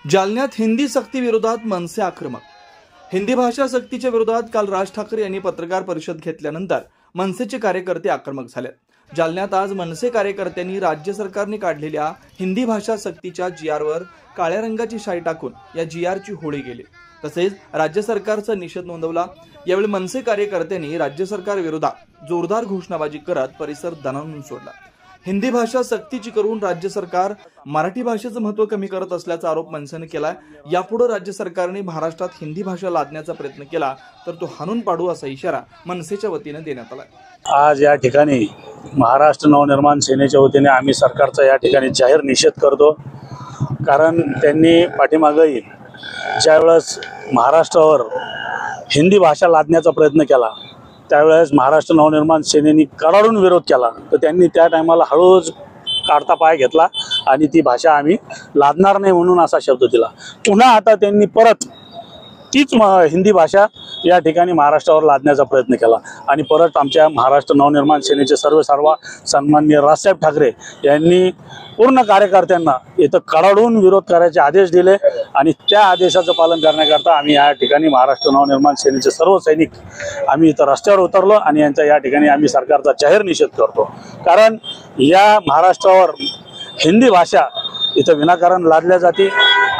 जालन्यात हिंदी सक्ती विरोधात मनसे आक्रमक। हिंदी भाषा सक्तीच्या विरोधात काल राज ठाकरे यांनी पत्रकार परिषद घेतल्यानंतर मनसेचे कार्यकर्ते आक्रमक झाले। जालन्यात आज मनसे कार्यकर्त्यांनी राज्य सरकारने काढलेल्या हिंदी भाषा सक्तीच्या जीआरवर काळ्या रंगाची शाई टाकून या जीआरची होळी केली, तसेच राज्य सरकारचा निषेध नोंदवला। यावेळी मनसे कार्यकर्त्यांनी राज्य सरकार विरोधात जोरदार घोषणाबाजी करत परिसर दणाणून सोडला। हिंदी भाषा सक्तीची करून राज्य सरकार मराठी भाषेचं महत्त्व कमी करत असल्याचा आरोप मनसेने केलाय। यापुढे राज्य सरकारने महाराष्ट्रात हिंदी भाषा लादण्याचा प्रयत्न केला तर तो हाणून पाडू असा इशारा मनसेच्या वतीने देण्यात आला। आज या ठिकाणी महाराष्ट्र नवनिर्माण सेनेच्या वतीने आम्ही सरकारचा या ठिकाणी जाहीर निषेध करतो, कारण त्यांनी पाठीमागे ज्यावेळेस महाराष्ट्रावर हिंदी भाषा लादण्याचा प्रयत्न केला त्यावेळेस महाराष्ट्र नवनिर्माण सेनेने कडाडून विरोध केला, तर त्यांनी त्या टायमाला हळूच काढता पाय घेतला आणि ती भाषा आम्ही लादणार नाही म्हणून असा शब्द दिला। पुन्हा आता त्यांनी परत तीच हिंदी भाषा या ठिकाणी महाराष्ट्रावर लादण्याचा प्रयत्न केला आणि परत आमच्या महाराष्ट्र नवनिर्माण सेनेचे सर्व सन्माननीय राजसाहेब ठाकरे यांनी पूर्ण कार्यकर्त्यांना इथं कडाडून विरोध करायचे आदेश दिले आणि त्या आदेशाचं पालन करण्याकरता आम्ही या ठिकाणी महाराष्ट्र नवनिर्माण सेनेचे सर्व सैनिक आम्ही इथं रस्त्यावर उतरलो आणि यांच्या या ठिकाणी आम्ही सरकारचा जाहीर निषेध करतो, कारण या महाराष्ट्रावर हिंदी भाषा इथं विनाकारण लादल्या जाते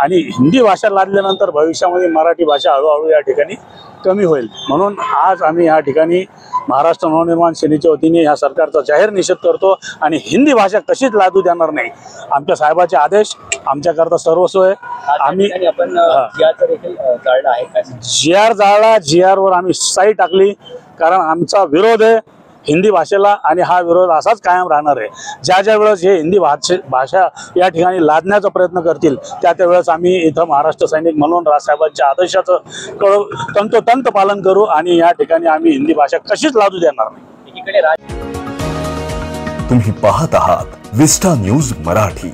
आणि हिंदी भाषा लादल्यानंतर भविष्यामध्ये मराठी भाषा हळूहळू या ठिकाणी कमी होईल। म्हणून आज आम्ही या ठिकाणी महाराष्ट्र नवनिर्माण सेनेच्या वतीने या सरकारचा जाहीर निषेध करतो आणि हिंदी भाषा कशीच लादू देणार नाही। आमच्या साहेबाचे आदेश आमच्याकरता सर्वस्व आहे। आम्ही जीआर जाळला, जीआरवर आम्ही सही टाकली, कारण आमचा विरोध आहे हिंदी भाषेला आणि हा विरोध असाच कायम राहणार आहे। ज्या वेळेस हे हिंदी भाषा या ठिकाणी लादण्याचा प्रयत्न करतील त्या वेळेस आम्ही इथं महाराष्ट्र सैनिक म्हणून राजसाहेबांच्या आदेशाचं तंतोतंत पालन करू आणि या ठिकाणी आम्ही हिंदी भाषा कशीच लादू देणार नाही। तुम्ही पाहत आहात विस्टा न्यूज मराठी।